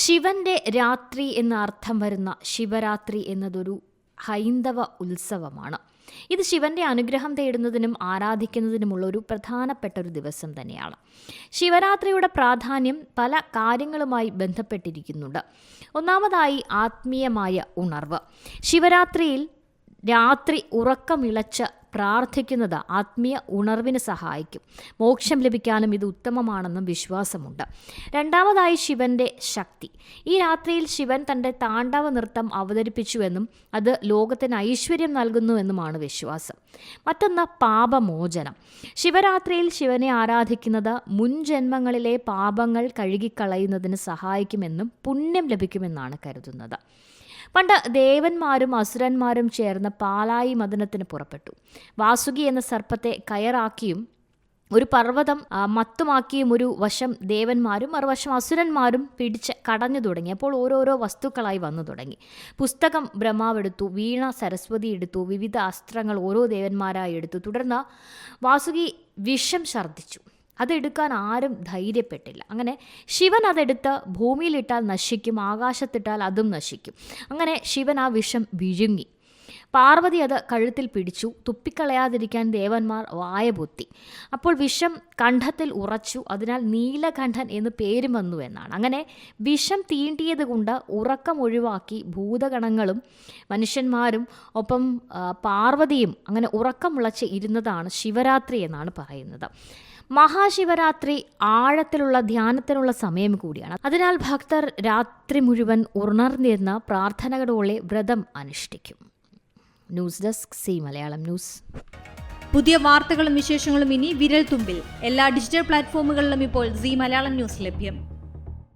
ശിവന്റെ രാത്രി എന്ന അർത്ഥം വരുന്ന ശിവരാത്രി എന്നതൊരു ഹൈന്ദവ ഉത്സവമാണ്. ഇത് ശിവന്റെ അനുഗ്രഹം തേടുന്നതിനും ആരാധിക്കുന്നതിനുമുള്ള ഒരു പ്രധാനപ്പെട്ട ഒരു ദിവസം തന്നെയാണ്. ശിവരാത്രിയുടെ പ്രാധാന്യം പല കാര്യങ്ങളുമായി ബന്ധപ്പെട്ടിരിക്കുന്നുണ്ട്. ഒന്നാമതായി ആത്മീയമായ ഉണർവ്. ശിവരാത്രിയിൽ രാത്രി ഉറക്കമിളച്ച് പ്രാർത്ഥിക്കുന്നത് ആത്മീയ ഉണർവിന് സഹായിക്കും. മോക്ഷം ലഭിക്കാനും ഇത് ഉത്തമമാണെന്നും വിശ്വാസമുണ്ട്. രണ്ടാമതായി ശിവന്റെ ശക്തി. ഈ രാത്രിയിൽ ശിവൻ തൻ്റെ താണ്ഡവ നൃത്തം അവതരിപ്പിച്ചുവെന്നും അത് ലോകത്തിന് ഐശ്വര്യം നൽകുന്നുവെന്നുമാണ് വിശ്വാസം. മറ്റൊന്ന് പാപമോചനം. ശിവരാത്രിയിൽ ശിവനെ ആരാധിക്കുന്നത് മുൻ ജന്മങ്ങളിലെ പാപങ്ങൾ കഴുകിക്കളയുന്നതിന് സഹായിക്കുമെന്നും പുണ്യം ലഭിക്കുമെന്നാണ് കരുതുന്നത്. പണ്ട് ദേവന്മാരും അസുരന്മാരും ചേർന്ന് പാലായി മദനത്തിന് പുറപ്പെട്ടു. വാസുകി എന്ന സർപ്പത്തെ കയറാക്കിയും ഒരു പർവ്വതം മത്തുമാക്കിയും ഒരു വശം ദേവന്മാരും മറുവശം അസുരന്മാരും പിടിച്ച് കടഞ്ഞു തുടങ്ങി. അപ്പോൾ ഓരോരോ വസ്തുക്കളായി വന്നു തുടങ്ങി. പുസ്തകം ബ്രഹ്മാവ് എടുത്തു, വീണ സരസ്വതി എടുത്തു, വിവിധ അസ്ത്രങ്ങൾ ഓരോ ദേവന്മാരായി എടുത്തു. തുടർന്ന് വാസുകി വിഷം ഛർദ്ദിച്ചു. അതെടുക്കാൻ ആരും ധൈര്യപ്പെട്ടില്ല. അങ്ങനെ ശിവൻ അതെടുത്ത് ഭൂമിയിലിട്ടാൽ നശിക്കും, ആകാശത്തിട്ടാൽ അതും നശിക്കും. അങ്ങനെ ശിവൻ ആ വിഷം വിഴുങ്ങി. പാർവതി അത് കഴുത്തിൽ പിടിച്ചു. തുപ്പിക്കളയാതിരിക്കാൻ ദേവന്മാർ വായ പൊത്തി. അപ്പോൾ വിഷം കണ്ഠത്തിൽ ഉറച്ചു. അതിനാൽ നീലകണ്ഠൻ എന്ന് പേരും വന്നു എന്നാണ്. അങ്ങനെ വിഷം തീണ്ടിയത് കൊണ്ട് ഉറക്കം ഒഴിവാക്കി ഭൂതഗണങ്ങളും മനുഷ്യന്മാരും ഒപ്പം പാർവതിയും അങ്ങനെ ഉറക്കം മുളച്ച് ഇരുന്നതാണ് ശിവരാത്രി എന്നാണ് പറയുന്നത്. മഹാശിവരാത്രി ആഴത്തിലുള്ള ധ്യാനത്തിനുള്ള സമയം കൂടിയാണ്. അതിനാൽ ഭക്തർ രാത്രി മുഴുവൻ ഉണർന്നിരുന്ന പ്രാർത്ഥനകളോടെ വ്രതം അനുഷ്ഠിക്കും. News desk C Malayalam news. പുതിയ വാർത്തകളും വിശേഷങ്ങളും ഇനി വിരൽ തുമ്പിൽ. എല്ലാ ഡിജിറ്റൽ പ്ലാറ്റ്ഫോമുകളിലും ഇപ്പോൾ സി മലയാളം ന്യൂസ് ലഭ്യം.